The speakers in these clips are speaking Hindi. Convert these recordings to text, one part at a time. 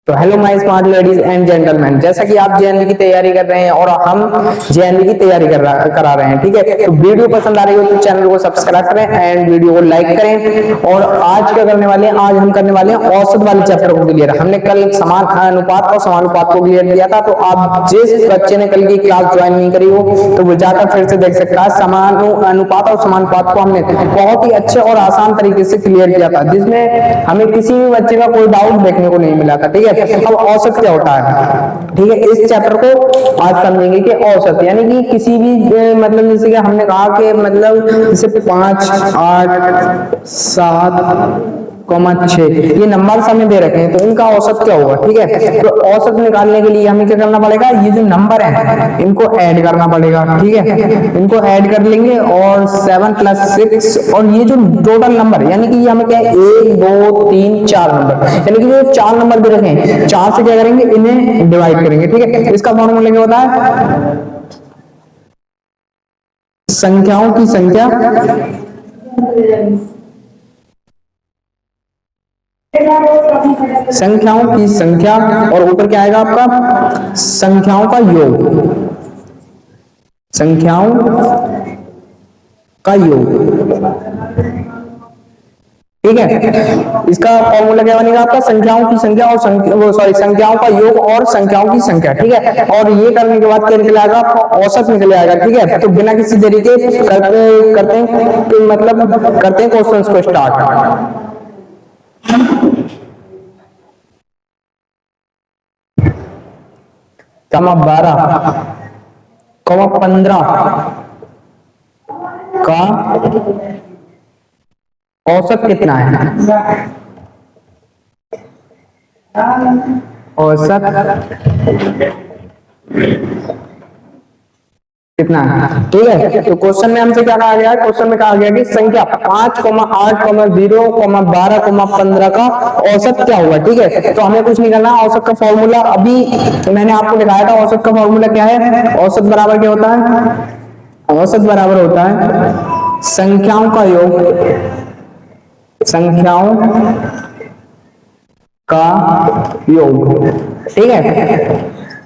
तो hello my smart ladies and gentleman, जैसा कि आप जेएनवी की तैयारी कर रहे हैं और हम जेएनवी की तैयारी करा रहे हैं, ठीक है। तो वीडियो पसंद आ रही हो तो चैनल को सब्सक्राइब करें एंड वीडियो को लाइक करें। और आज क्या करने वाले हैं, आज हम करने वाले हैं औसत वाले चैप्टर को क्लियर। हमने कल समान अनुपात और समानुपात को क्लियर किया था, तो आप जिस बच्चे ने कल की क्लास ज्वाइन नहीं करी हो तो वो जाकर फिर से देख सकता है। समान अनुपात और समानुपात को हमने बहुत ही अच्छे और आसान तरीके से क्लियर किया था, जिसमें हमें किसी भी बच्चे का कोई डाउट देखने को नहीं मिला था, ठीक है। अब औसत क्या होता है, ठीक है, इस चैप्टर को आज समझेंगे कि औसत यानी कि किसी भी मतलब जैसे कि हमने कहा कि मतलब जैसे 5, 8, 7, 6 ये नंबर हमें दे रखे हैं, तो इनका औसत क्या होगा, ठीक है। तो औसत निकालने के लिए हमें क्या करना पड़ेगा, ये जो नंबर है इनको ऐड करना पड़ेगा, ठीक है। इनको ऐड कर लेंगे और 7 + 6 और ये जो टोटल नंबर यानी कि ये हमें क्या है 1, 2, 3, 4 नंबर, यानी कि जो 4 नंबर दे रखे हैं 4 से क्या करेंगे, इन्हें डिवाइड करेंगे, ठीक है। इसका फॉर्मूला क्या होता है, संख्याओं की संख्या संख्याओं की संख्या और ऊपर क्या आएगा आपका, संख्याओं का योग, संख्याओं का योग, ठीक है। इसका फॉर्मूला क्या बनेगा आपका, संख्याओं की संख्या और संख्याओं का योग और संख्याओं की संख्या, ठीक है। और ये करने के बाद क्या निकल आएगा आपका, औसत निकल आएगा, ठीक है। तो बिना किसी देरी के करते हैं तो मतलब करते हैं क्वेश्चंस को स्टार्ट। 12, 15 का औसत कितना है, औसत कितना है, ठीक है। तो क्वेश्चन में हमसे क्या कहा गया है, क्वेश्चन में कहा गया कि संख्या 5, 8, 0, 12, 15 का औसत क्या होगा, ठीक है। तो हमें कुछ नहीं करना, औसत का फॉर्मूला अभी मैंने आपको दिखाया था। औसत का फॉर्मूला क्या है, औसत बराबर क्या होता है, औसत बराबर होता है संख्याओं का योग, संख्याओं का योग, ठीक है,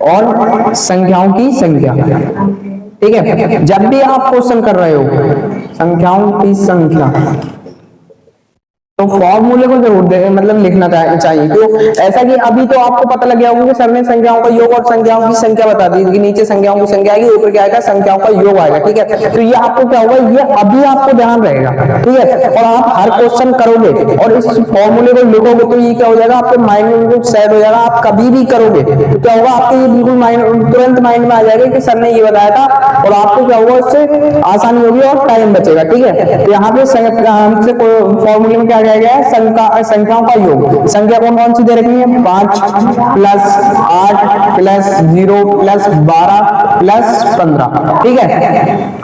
और संख्याओं की संख्या, ठीक है। जब भी आप क्वेश्चन कर रहे हो संख्याओं की संख्या तो फॉर्मूले को जरूर मतलब लिखना चाहिए। क्यों ऐसा कि अभी तो आपको पता लग गया होगा कि सर ने संख्याओं का योग और संख्याओं की संख्या बता दी कि नीचे संख्याओं की संख्या आएगी, ऊपर क्या आएगा, संख्याओं का योग आएगा, ठीक है। तो ये आपको क्या होगा, ये अभी आपको ध्यान रहेगा, ठीक है। और आप हर क्वेश्चन करोगे और इस फॉर्मूले को लिखोगे तो ये क्या हो जाएगा, आपके माइंड में बिल्कुल सेट हो जाएगा। आप कभी भी करोगे तो क्या होगा, आपके ये बिल्कुल माइंड तुरंत माइंड में आ जाएगा कि सर ने ये बताया था, और आपको क्या होगा, उससे आसानी होगी और टाइम बचेगा, ठीक है। तो यहाँ पे हमसे फॉर्मूले में क्या गया है, संख्याओं का योग, संख्या कौन कौन सी दे रखी है, 5 + 8 + 0 + 12 + 15, ठीक है।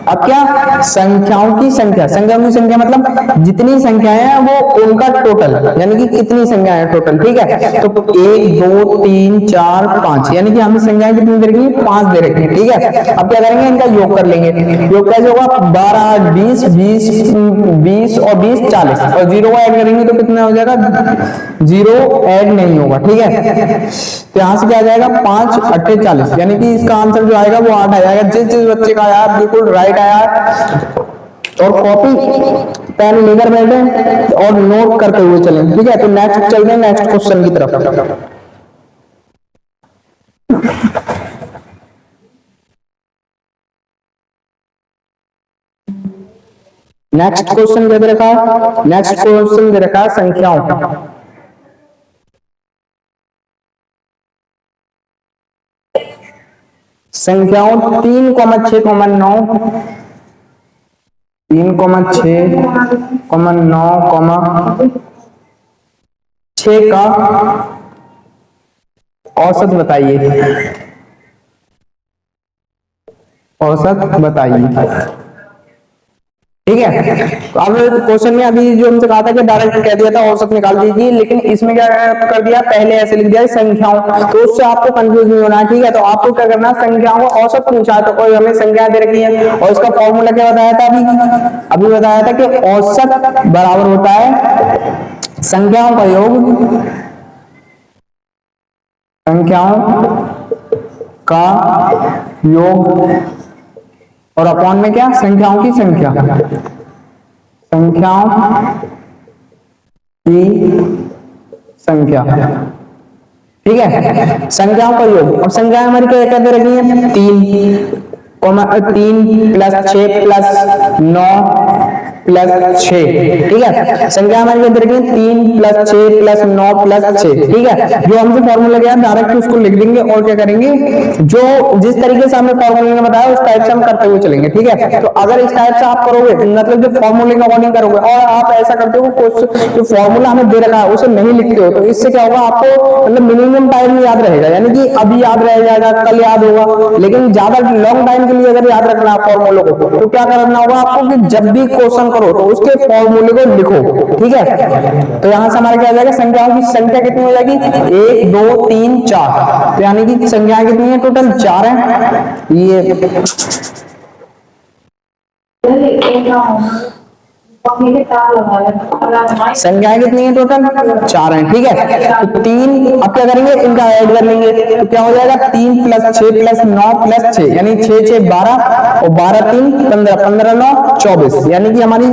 अब क्या, संख्याओं की संख्या, संख्याओं की संख्या मतलब जितनी संख्याएं हैं वो उनका टोटल, यानी कि कितनी संख्याएं हैं टोटल, ठीक है। तो 1, 2, 3, 4, 5 यानी कि हमें संख्याएं कितनी दे रखी है, 5 दे रखी है, ठीक है। अब क्या करेंगे, इनका योग कर लेंगे। योग कैसे होगा, 12, 20, 20 और 20 40 और 0 को ऐड करेंगे तो कितना हो जाएगा, 0 ऐड नहीं होगा, ठीक है। तो यहां से क्या आ जाएगा, 5, 8, 40 यानी कि इसका आंसर जो आएगा वो 8 आ जाएगा। जिस जिस बच्चे का आया बिल्कुल राइट आया, और कॉपी पेन लेकर बैठे और नोट करते हुए चलें, ठीक है। तो नेक्स्ट चलते हैं नेक्स्ट क्वेश्चन की तरफ। नेक्स्ट क्वेश्चन क्या दे रखा है, नेक्स्ट क्वेश्चन दे रखा है संख्याओं, संख्याओं 3, 6, 9, 3, 6, 9, 6 का औसत बताइए, औसत बताइए, ठीक है। तो अब क्वेश्चन में अभी जो हमसे कहा था कि डायरेक्ट कह दिया था औसत निकाल दीजिए, लेकिन इसमें क्या कर दिया, पहले ऐसे लिख दिया संख्याओं, तो उससे आपको कंफ्यूज नहीं होना है, ठीक है। तो आपको क्या करना, संख्याओं का औसत पूछा तो कोई हमें संख्या दे रखी है और इसका फॉर्मूला क्या बताया था, अभी बताया था कि औसत बराबर होता है संख्याओं का योग संख्याओं का योग और अपॉन में क्या, संख्याओं की संख्या, संख्याओं की संख्या। ठीक है, संख्याओं का योग। अब संख्याएं हमारी क्या क्या दे रखी है, 3 प्लस 6 प्लस 9 प्लस 6। ठीक है, संख्या हमारी क्या दे रखी है, 3 प्लस 6 प्लस 9 प्लस 6। ठीक है, जो हमसे फॉर्मूला गया डायरेक्ट उसको लिख देंगे और क्या करेंगे, जो जिस तरीके से हमने फॉर्मूले में बताया उस टाइप से हम करते हुए चलेंगे। ठीक है, तो अगर इस टाइप से आप करोगे मतलब जो फॉर्मूले का अकॉर्डिंग करोगे और आप ऐसा करते हो जो फॉर्मूला हमें दे रखा है उसे नहीं लिखते हो, तो इससे क्या होगा, आपको मतलब मिनिमम टाइम में याद रहेगा, यानी कि अभी याद रह जाएगा, कल याद होगा, लेकिन ज्यादा लॉन्ग टाइम के लिए अगर याद रखना है फॉर्मूले को तो क्या करना होगा आपको कि जब भी क्वेश्चन करो तो उसके फॉर्मूले को लिखो। ठीक है, तो यहां से हमारा क्या आ जाएगा, संख्याओं की संख्या कितनी हो जाएगी, 1 2 3 4, तो यानी कि संख्याएं कितनी है, टोटल 4 है। ये संख्याएं कितनी है, टोटल 4 है। ठीक है, तो 3, अब क्या करेंगे, इनका ऐड कर लेंगे, तो क्या हो जाएगा, 3 प्लस 6 प्लस 9 प्लस 6, यानी 6 6 12 और 12 3 15, 15 9 24, यानी कि हमारी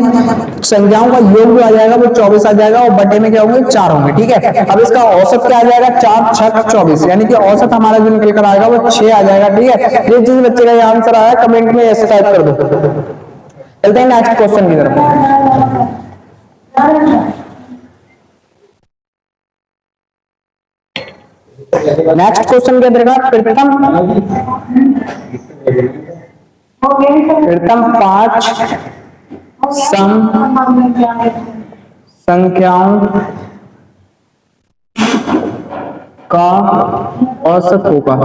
संख्याओं का योग जो आ जाएगा वो 24 आ जाएगा और बटे में क्या होंगे, 4 होंगे। ठीक है, अब इसका औसत क्या आ जाएगा, 4 6 24, यानी कि औसत हमारा जो निकल कर आएगा वो 6 आ जाएगा। ठीक है, ये जिस बच्चे का आंसर आया कमेंट में ऐसे टाइप कर दो। चलते हैं नेक्स्ट क्वेश्चन की तरफ। नेक्स्ट क्वेश्चन क्या देगा, प्रथम 5 सम संख्याओं का औसत होगा।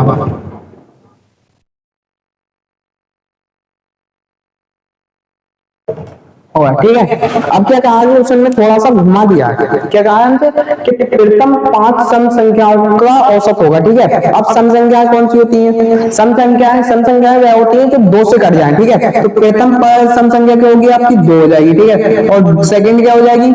ठीक है, अब क्या कहा है उसने थोड़ा सा घुमा दिया है, क्या कहा है हमसे कि प्रथम 5 सम संख्याओं का औसत होगा। ठीक है, अब सम संख्याएं कौन सी होती हैं, सम संख्याएं वह होती हैं जो 2 से कट जाए। ठीक है, तो प्रथम सम संख्या क्या होगी आपकी, 2 हो जाएगी। ठीक है, और सेकंड क्या हो जाएगी,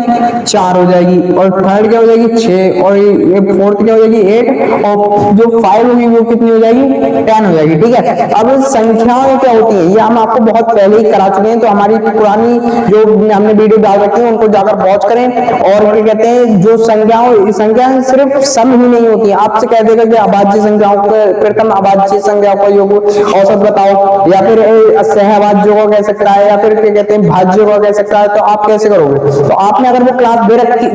4 हो जाएगी, और थर्ड क्या हो जाएगी, 6, और ये फोर्थ क्या हो जाएगी, 8, और जो 5 होगी वो कितनी हो जाएगी, 10 हो जाएगी। ठीक है, अब संख्याएं क्या होती हैं ये हम आपको बहुत पहले ही करा चुके हैं, तो हमारी पुरानी जो हमने वीडियो डाल रखी है उनको जाकर वॉच करें। और क्या कहते हैं, जो संख्याएं सिर्फ सम ही नहीं होती है, आपसे कह देगा कि अभाज्य संख्याओं का प्रथम अभाज्य संख्याओं का योग औसत बताओ, या फिर सहअभाज्य को कह सकता है, या फिर क्या कहते हैं भाज्य को कह सकता है, तो आप कैसे करोगे, तो आपने अगर वो क्लास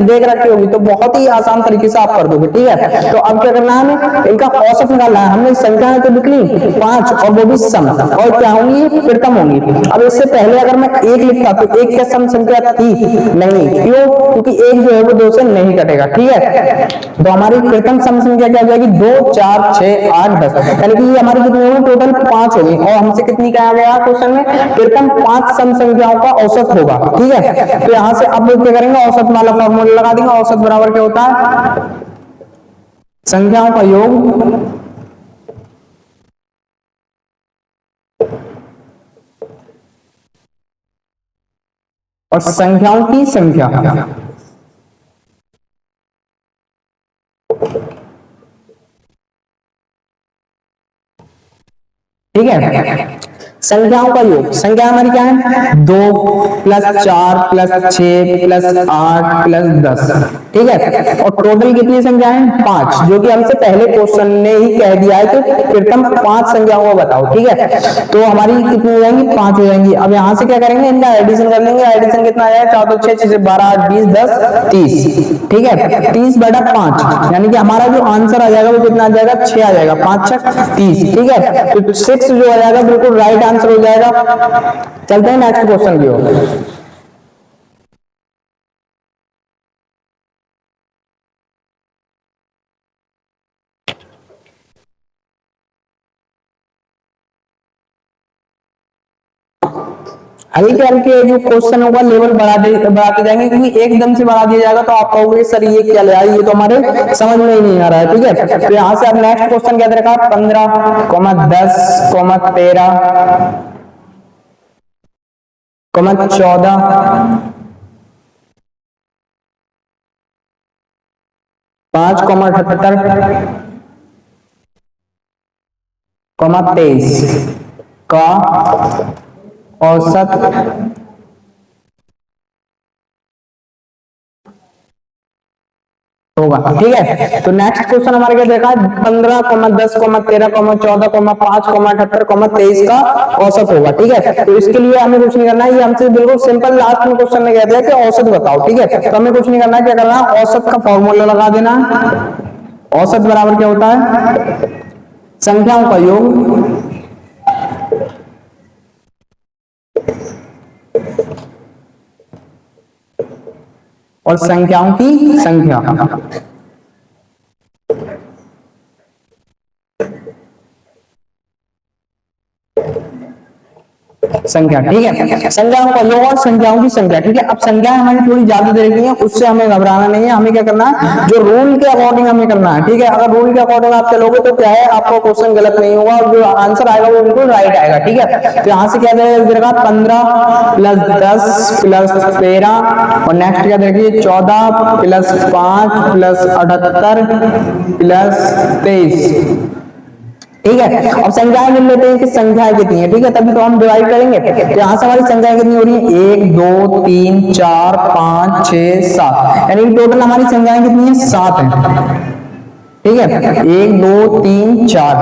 देख रखी होगी तो बहुत ही आसान तरीके से आप कर दोगे। ठीक है, तो अब क्या करना है, हमें इनका औसत निकालना है। हमने संख्याएं तो लिख ली 5 और वो भी सम, और क्या होंगी, प्रथम होंगी। अब इससे पहले अगर मैं 1 लिखता तो 1 क्या सम संख्या थी, नहीं, क्यों, क्योंकि 1 जो है वो 2 से नहीं कटेगा। ठीक है, तो हमारी प्रथम सम संख्या क्या हो जाएगी, 2 4 6 8 10, यानी कि ये हमारी कितनी होगी, टोटल 5 होगी, और हमसे कितनी कहा गया क्वेश्चन में, प्रथम 5 सम संख्याओं का औसत होगा। ठीक है, तो यहां से अब क्या करेंगे, औसत वाला फॉर्मूला लगा देंगे। औसत बराबर क्या होता है, संख्याओं का योग और संख्याओं की संख्या। ठीक है, संख्याओं का योग, संख्या हमारी क्या है, 2 प्लस 4 प्लस 6 प्लस 8 प्लस 10। ठीक है, और टोटल कितनी संख्या है, 5, जो कि हमसे पहले क्वेश्चन ने ही कह दिया है कि प्रथम 5 संख्याओं को बताओ। ठीक है, तो हमारी कितनी हो जाएंगी, 5 हो जाएंगी। अब यहां से क्या करेंगे, इनका एडिशन कर लेंगे। एडिशन कितना आ जाएगा, 4 2 6 6 12 8 20 10 30। ठीक है, 30 बटा 5, यानी कि हमारा जो आंसर आ जाएगा वो कितना आ जाएगा, 6 आ जाएगा, 5 6 30। ठीक है, तो 6 जो आ जाएगा बिल्कुल राइट आंसर हो जाएगा। चलते हैं नेक्स्ट क्वेश्चन की ओर। हल्के हल्के जो क्वेश्चन होगा लेवल बढ़ाते जाएंगे, क्योंकि एकदम से बढ़ा दिया जाएगा तो आप कहोगे सर ये क्या ले आए, ये तो हमारे समझ में ही नहीं आ रहा है। ठीक है, तो यहां से आप नेक्स्ट क्वेश्चन क्या दे रखा, 15 10 13 14 5 78 कॉमा 23 का औसत होगा। ठीक है, तो नेक्स्ट क्वेश्चन हमारे क्या देखा है, 15, 10, 13, 14, 5, 78, 23 का औसत होगा। ठीक है, तो इसके लिए हमें कुछ नहीं करना है, ये हमसे बिल्कुल सिंपल लास्ट में क्वेश्चन में कह दिया कि औसत बताओ। ठीक है, तो हमें कुछ नहीं करना है, क्या करना है, औसत का फॉर्मूला लगा देना। औसत बराबर क्या होता है, संख्याओं का योग और संख्याओं की संख्या। संख्या, ठीक है, संख्याओं का योग और संख्याओं की संख्या। ठीक है, अब संख्याएं हमारी थोड़ी ज्यादा दे रखी है, उससे हमें घबराना नहीं है, हमें क्या करना है, जो रूल के अकॉर्डिंग हमें करना है। ठीक है, अगर रूल के अकॉर्डिंग आप चलोगे तो क्या है, आपको क्वेश्चन गलत नहीं होगा और जो आंसर आएगा वो बिल्कुल राइट आएगा। ठीक है, तो यहाँ से क्या देगा, 15 प्लस 10 प्लस 13 और नेक्स्ट क्या देखिए 14 प्लस 5 प्लस 78 प्लस 23। ठीक है, अब संख्याएं मिल लेते हैं कि संख्याएं कितनी है। ठीक है, तभी तो हम डिवाइड करेंगे। तो यहाँ से हमारी संख्याएं कितनी हो रही है, 1 2 3 4 5 6 7, यानी टोटल हमारी संख्याएं कितनी है, 7 है। ठीक है, 1 2 3 4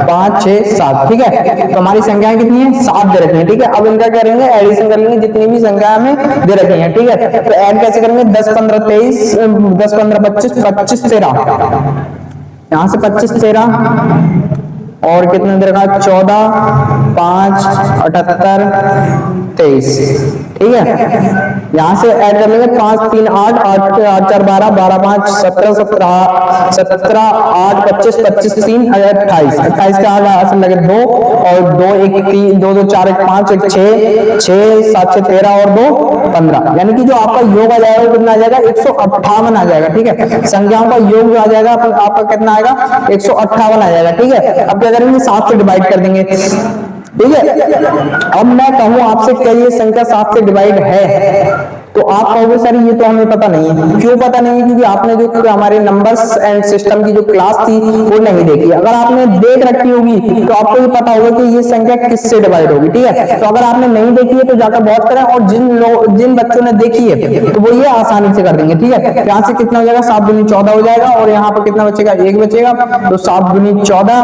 5 6 7। ठीक है, तो हमारी संख्याएं कितनी है, 7 दे रखी है। ठीक है, अब इनका करेंगे एडिशन कर लेंगे, जितनी भी संख्या हमें दे रखी है। ठीक है, तो ऐड कैसे करेंगे, 10 15 23 10 15 25 25 13, यहाँ से 25 13 और कितने दे रखा, 14 5 78 23। ठीक है, यहां से ऐड कर लेंगे 5 3 8 8 8 4 12 12 5 17 17 17 8 25 25 3 28 28 के 8 लगे 2 और 2 1 3 2 2 4 1 5 1 6 6 7 6 13 और 2 15, यानी कि जो आपका योग आ जाएगा वो कितना आ जाएगा, 158 आ जाएगा। ठीक है, संख्याओं का योग जो आ जाएगा आपका कितना आएगा, 158 आ जाएगा। ठीक है, अब क्या करेंगे, 7 से डिवाइड कर देंगे। ठीक है, अब मैं कहूं आपसे क्या ये संख्या 7 से डिवाइड है, तो आप कहोगे सर ये तो हमें पता नहीं है। क्यों पता नहीं है, क्योंकि आपने जो हमारे नंबर्स एंड सिस्टम की जो क्लास थी वो नहीं देखी। अगर आपने देख रखी होगी तो आपको ये पता होगा कि ये संख्या किससे डिवाइड होगी। ठीक है, तो अगर आपने नहीं देखी है तो जाकर वॉच करें, और जिन बच्चों ने देखी है तो वो ये आसानी से कर देंगे। ठीक है, यहाँ से कितना हो जाएगा, 7 दूनी 14 हो जाएगा, और यहाँ पर कितना बचेगा, 1 बचेगा, तो 7 दूनी 14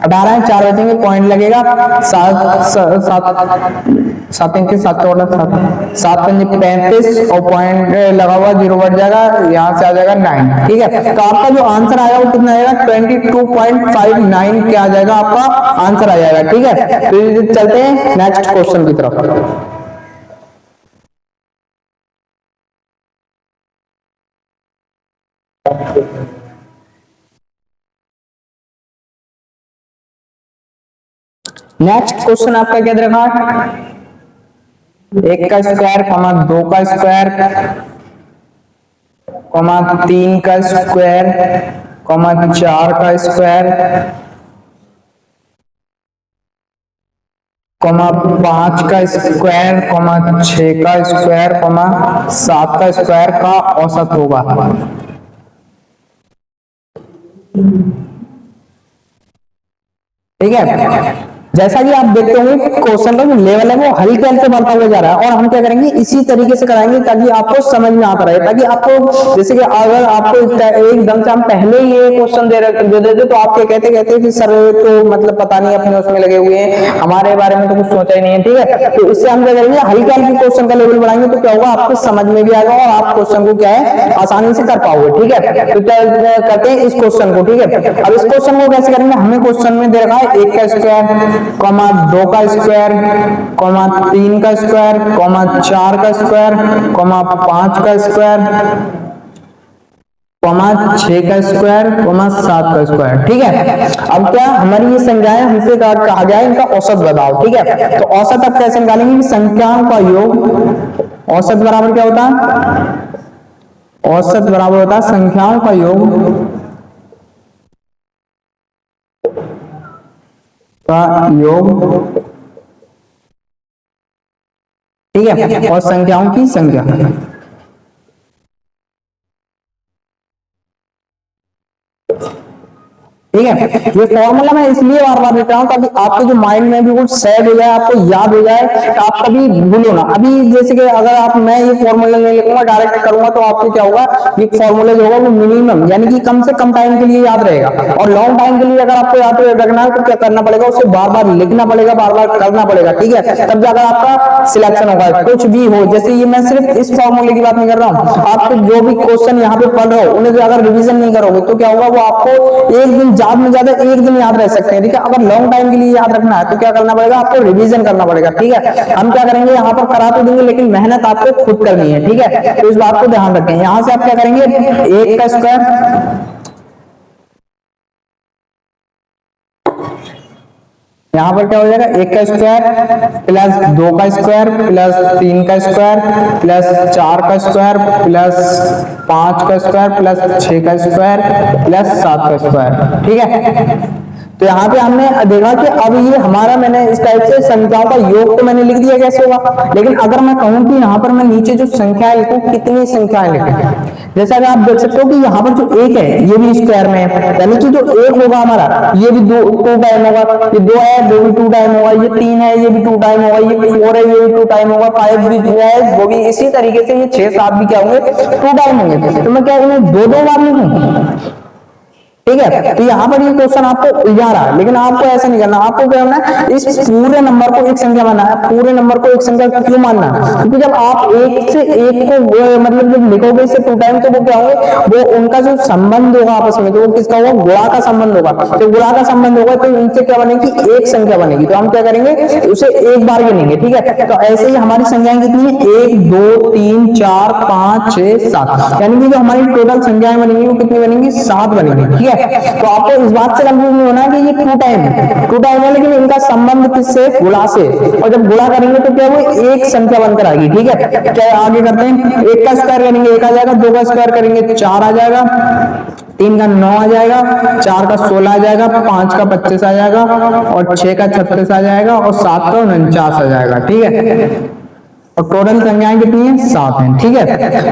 18 है, 4 बचेंगे, पॉइंट लगेगा, 7 7 के 7 7 35 और पॉइंट लगा हुआ 0 बढ़ जाएगा, यहाँ से आ जाएगा 9। ठीक है, तो आपका जो आंसर आएगा वो कितना आएगा, 22.59 क्या आ जाएगा, आपका आंसर आ जाएगा। ठीक है, तो चलते हैं नेक्स्ट क्वेश्चन की तरफ। नेक्स्ट क्वेश्चन आपका क्या दे रखा है, 1 का स्क्वायर, 2 का स्क्वायर, 3 का स्क्वायर, 4 का स्क्वायर, 5 का स्क्वायर, 6 का स्क्वायर, 7 का स्क्वायर का औसत होगा। ठीक है, जैसा कि आप देखते होंगे क्वेश्चन का जो लेवल है वो हल्के हल्के बढ़ता हुआ जा रहा है, और हम क्या करेंगे इसी तरीके से कराएंगे ताकि आपको समझ में आता रहे, ताकि आपको जैसे कि अगर आपको एकदम से हम पहले ही ये क्वेश्चन दे देते तो आप कहते कहते कि सर तो मतलब पता नहीं अपने उसमें लगे हुए हैं, हमारे बारे में तो कुछ सोचा ही नहीं है। ठीक है, तो इससे हम क्या करेंगे, हल्के हल्के क्वेश्चन का लेवल बढ़ाएंगे तो क्या होगा, आपको समझ में भी आएगा और आप क्वेश्चन को क्या है आसानी से कर पाओगे। ठीक है, तो करते हैं इस क्वेश्चन को। ठीक है, अब इस क्वेश्चन को कैसे करेंगे, हमें क्वेश्चन में दे रखा है 1 का स्क्वायर, 2 का स्क्वायर, 3 का स्क्वायर, 4 का स्क्वायर, 5 का स्क्वायर, 6 का स्क्वायर, 7 का स्क्वायर। ठीक है, अब क्या हमारी ये संख्याएं हमसे कहा गया है इनका औसत बताओ। ठीक है, तो औसत अब कैसे निकालेंगे कि संख्याओं का योग, औसत बराबर क्या होता है, औसत बराबर होता है संख्याओं का योग योग। ठीक है, और संख्याओं की संख्या। ठीक है। ये फॉर्मूला मैं इसलिए बार बार देता हूँ ताकि आपके जो माइंड में बिल्कुल सेट हो जाए, आपको याद हो जाए, आप कभी भूलो ना। अभी जैसे कि अगर आप मैं ये फॉर्मूला नहीं लिखूंगा, डायरेक्ट करूंगा, तो आपको क्या होगा, ये फॉर्मूला जो होगा वो मिनिमम यानी कि कम से कम टाइम के लिए याद रहेगा। और लॉन्ग टाइम के लिए अगर आपको याद रखना है तो क्या करना पड़ेगा, उसे बार बार लिखना पड़ेगा, बार बार करना पड़ेगा। ठीक है, तब जाकर आपका सिलेक्शन होगा। कुछ भी हो, जैसे ये मैं सिर्फ इस फॉर्मूले की बात नहीं कर रहा हूँ, आप जो भी क्वेश्चन यहाँ पे पढ़ रहे हो उन्हें अगर रिवीजन नहीं करोगे तो क्या होगा, वो आपको एक दिन ज्यादा में ज्यादा एक दिन याद रह सकते हैं। ठीक है, अगर लॉन्ग टाइम के लिए याद रखना है तो क्या करना पड़ेगा, आपको रिवीजन करना पड़ेगा। ठीक है, हम क्या करेंगे, यहाँ पर करा तो देंगे लेकिन मेहनत आपको खुद करनी है। ठीक है, तो इस बात को ध्यान रखें। यहाँ से आप क्या करेंगे, 1 का स्क्वायर, यहाँ पर क्या हो जाएगा, 1 का स्क्वायर प्लस 2 का स्क्वायर प्लस 3 का स्क्वायर प्लस 4 का स्क्वायर प्लस 5 का स्क्वायर प्लस 6 का स्क्वायर प्लस 7 का स्क्वायर। ठीक है, तो यहाँ पे हमने देखा कि अब ये हमारा, मैंने इस टाइप से संख्याओं का योग तो मैंने लिख दिया कैसे होगा, लेकिन अगर मैं कहूँ कि यहाँ पर मैं नीचे जो संख्याएं लिखूं, कितनी संख्याएं लिखूं, जैसा कि आप देख सकते हो कि यहाँ पर जो 1 है ये भी स्क्वायर में है, यानी कि जो 1 होगा हमारा ये भी 2 टाइम होगा, ये 2 है 2 भी 2 टाइम होगा, ये 3 है ये भी 2 टाइम होगा, ये 4 है ये भी 2 टाइम होगा, 5 भी है वो भी इसी तरीके से, ये 6 7 भी क्या होंगे 2 टाइम होंगे। तो मैं क्या इन्हें 2 बार लिखूं। ठीक है, तो यहाँ पर ये क्वेश्चन आपको उलझा रहा है, लेकिन आपको ऐसा नहीं करना। आपको क्या करना है, इस पूरे नंबर को एक संख्या मानना है। पूरे नंबर को एक संख्या क्यों मानना है, क्योंकि जब आप एक से एक को मतलब जब लिखोगे इसे 2 टाइम, तो वो क्या होंगे, वो उनका जो संबंध होगा आपस में, तो वो किसका होगा, गुणा का संबंध होगा। तो गुणा का संबंध होगा तो इनसे क्या बनेगी, एक संख्या बनेगी। तो हम क्या करेंगे, उसे एक बार गिनेंगे। ठीक है, तो ऐसे ही हमारी संख्याएं कितनी है, 1 2 3 4 5 6 7, यानी कि जो हमारी टोटल संख्याएं बनेंगी वो कितनी बनेंगी, 7 बनेंगी। ठीक है, तो आपको इस बात से कंफ्यूज नहीं होना है कि ये 2 टाइम है, लेकिन इनका संबंध किससे, गुणा से। और जब गुणा करेंगे तो क्या वो एक संख्या बनकर आएगी। ठीक है, क्या आगे करते हैं, 1 का स्क्वायर करेंगे 1 आ जाएगा, 2 का स्क्वायर करेंगे 4 आ जाएगा, 3 का 9 आ जाएगा, 4 का 16 आ जाएगा, 5 का 25 आ जाएगा, और 6 का 36 आ जाएगा, और 7 का 49 आ जाएगा। ठीक है, और टोटल संख्याएं कितनी है, 7 हैं। ठीक है,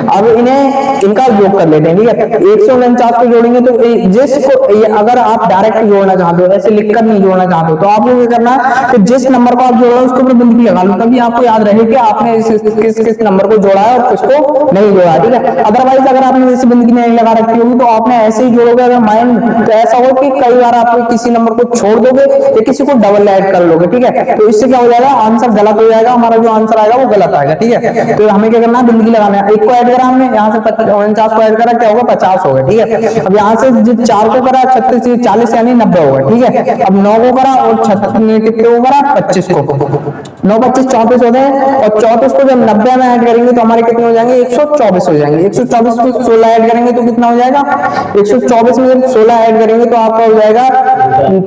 अब इन्हें इनका योग कर लेते हैं। ठीक है, 149 को जोड़ेंगे तो जिसको अगर आप डायरेक्ट जोड़ना चाहते हो, ऐसे लिखकर नहीं जोड़ना चाहते हो, तो आपको क्या करना है कि जिस नंबर को आप जोड़ रहे हो उसके ऊपर बिंदी लगा लो, तभी आपको याद रहे कि आपने किस किस नंबर को जोड़ा है और किसको नहीं जोड़ा। ठीक है, अदरवाइज अगर आपने जैसे बिंदी नहीं लगा रखी होगी तो आपने ऐसे ही जोड़ोगे। अगर माइंड तो ऐसा हो कि कई बार आप किसी नंबर को छोड़ दोगे या किसी को डबल ऐड कर लोगे। ठीक है, तो इससे क्या हो जाएगा, आंसर गलत हो जाएगा, हमारा जो आंसर आएगा वो गलत आएगा। ठीक है, तो हमें क्या करना है, बिंदी लगाना है। 1 को ऐड करा हमने, यहाँ से 49 को ऐड करा, क्या होगा, 50 होगा। ठीक है, अब यहाँ से 4 को करा 36 40 यानी 90 होगा। ठीक है, अब 9 को करा और 36 कितने को करा, 25 को, 9 25 34 होते हैं, और 34 को जब 90 में ऐड करेंगे तो हमारे कितने हो जाएंगे, 124 हो जाएंगे। 124 को 16 ऐड करेंगे तो कितना हो जाएगा, 124 में जब 16 ऐड करेंगे तो आपका हो जाएगा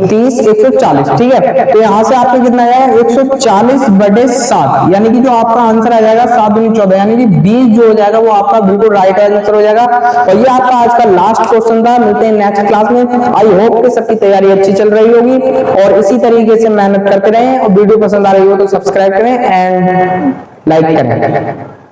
30 140। ठीक है, तो यहाँ से आपको कितना आएगा, 140/7, यानी कि जो आपका आंसर आ जाएगा 7 दूनी 14, यानी कि 20 जो हो जाएगा वो आपका बिल्कुल राइट आंसर हो जाएगा। और ये आपका आज का लास्ट क्वेश्चन था। मिलते हैं नेक्स्ट क्लास में। आई होप कि सबकी तैयारी अच्छी चल रही होगी और इसी तरीके से मेहनत करते रहें, और वीडियो पसंद आ रही हो तो सब्सक्राइब करें एंड लाइक करें।